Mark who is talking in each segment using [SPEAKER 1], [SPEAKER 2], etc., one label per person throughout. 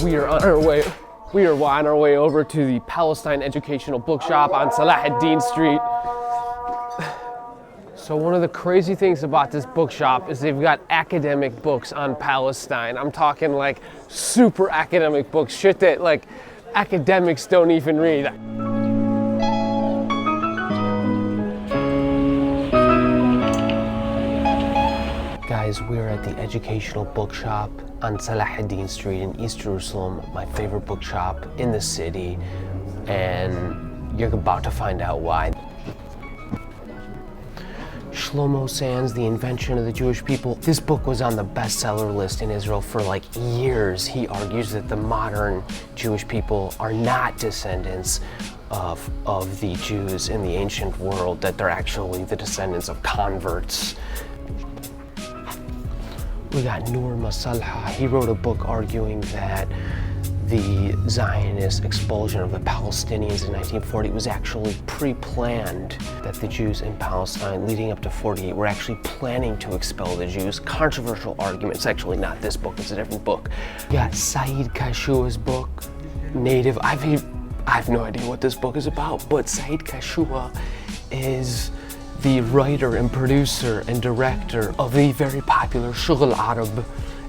[SPEAKER 1] We are on our way over to the Palestine Educational Bookshop on Salahuddin Street. So one of the crazy things about this bookshop is they've got academic books on Palestine. I'm talking like super academic books, shit that like academics don't even read. Guys, we're at the Educational Bookshop on Salahuddin Street in East Jerusalem, my favorite bookshop in the city, and you're about to find out why. Shlomo Sand's The Invention of the Jewish People. This book was on the bestseller list in Israel for like years. He argues that the modern Jewish people are not descendants of the Jews in the ancient world, that they're actually the descendants of converts. We got Nur Masalha. He wrote a book arguing that the Zionist expulsion of the Palestinians in 1940 was actually pre-planned, that the Jews in Palestine leading up to 48 were actually planning to expel the Jews. Controversial arguments. Actually not this book, it's a different book. We got Said Kashua's book, Native. I have no idea what this book is about, but Said Kashua is the writer and producer and director of the very popular Shughul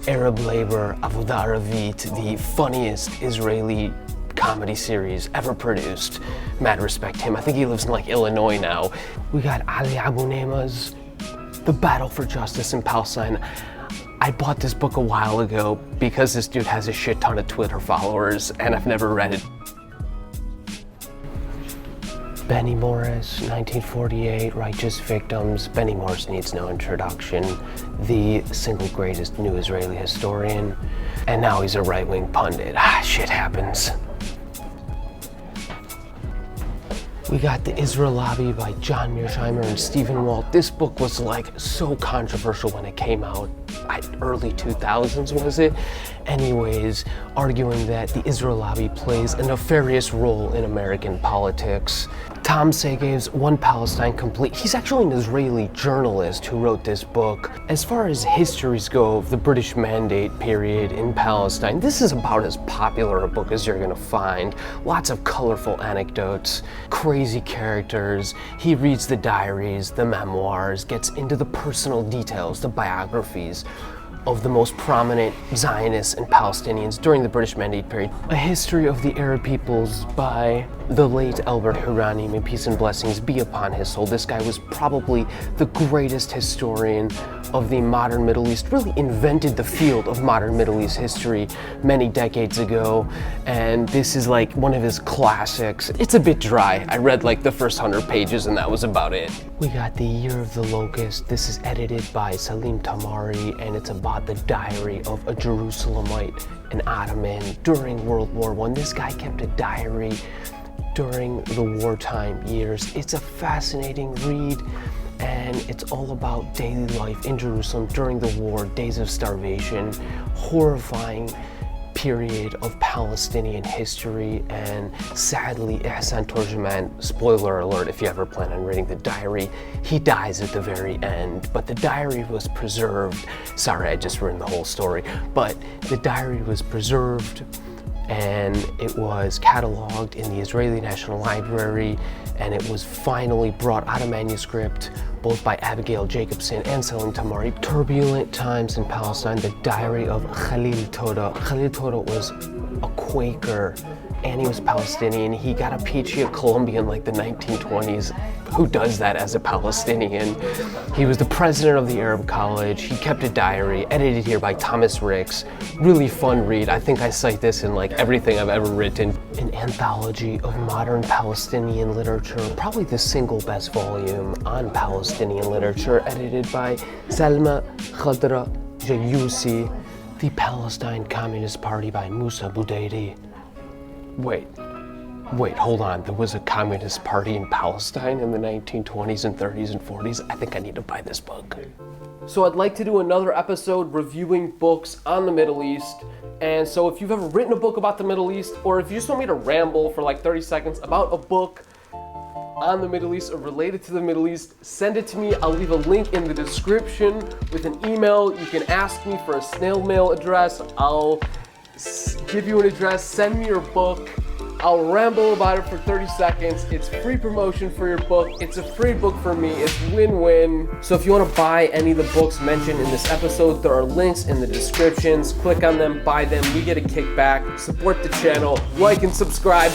[SPEAKER 1] Arab labor Avodah Aravit, the funniest Israeli comedy series ever produced. Mad respect to him. I think he lives in like Illinois now. We got Ali Abu Neima's The Battle for Justice in Palestine. I bought this book a while ago because this dude has a shit ton of Twitter followers and I've never read it. Benny Morris, 1948, Righteous Victims. Benny Morris needs no introduction. The single greatest new Israeli historian. And now he's a right-wing pundit. Shit happens. We got The Israel Lobby by John Mearsheimer and Stephen Walt. This book was like so controversial when it came out. Early 2000s, was it? Anyways, arguing that the Israel Lobby plays a nefarious role in American politics. Tom Segev's One Palestine Complete. He's actually an Israeli journalist who wrote this book. As far as histories go of the British Mandate period in Palestine, this is about as popular a book as you're gonna find. Lots of colorful anecdotes, crazy characters. He reads the diaries, the memoirs, gets into the personal details, the biographies of the most prominent Zionists and Palestinians during the British Mandate period. A History of the Arab Peoples by the late Albert Hourani, may peace and blessings be upon his soul. This guy was probably the greatest historian of the modern Middle East, really invented the field of modern Middle East history many decades ago, and this is like one of his classics. It's a bit dry. I read like the first 100 pages and that was about it. We got The Year of the Locust. This is edited by Salim Tamari, and it's about the diary of a Jerusalemite, an Ottoman, during World War I. This guy kept a diary during the wartime years. It's a fascinating read, and it's all about daily life in Jerusalem during the war, days of starvation, horrifying period of Palestinian history, and sadly, Ihsan Torjuman, spoiler alert if you ever plan on reading the diary, he dies at the very end, but the diary was preserved. Sorry, I just ruined the whole story, but the diary was preserved and it was cataloged in the Israeli National Library, and it was finally brought out of manuscript both by Abigail Jacobson and Salim Tamari. Turbulent times in Palestine, the diary of Khalil Toda. Khalil Toda was a Quaker and he was Palestinian. He got a PhD at Columbia in like the 1920s. Who does that as a Palestinian? He was the president of the Arab College. He kept a diary, edited here by Thomas Ricks. Really fun read. I think I cite this in like everything I've ever written. An anthology of modern Palestinian literature, probably the single best volume on Palestinian literature, edited by Salma Khadra Jayusi. The Palestine Communist Party by Musa Budairi. Wait, hold on. There was a communist party in Palestine in the 1920s and 30s and 40s. I think I need to buy this book. So I'd like to do another episode reviewing books on the Middle East. And so if you've ever written a book about the Middle East, or if you just want me to ramble for like 30 seconds about a book on the Middle East or related to the Middle East, send it to me. I'll leave a link in the description with an email. You can ask me for a snail mail address. I'll give you an address, send me your book. I'll ramble about it for 30 seconds. It's free promotion for your book. It's a free book for me. It's win-win. So if you want to buy any of the books mentioned in this episode, there are links in the descriptions. Click on them, buy them. We get a kickback. Support the channel. Like and subscribe.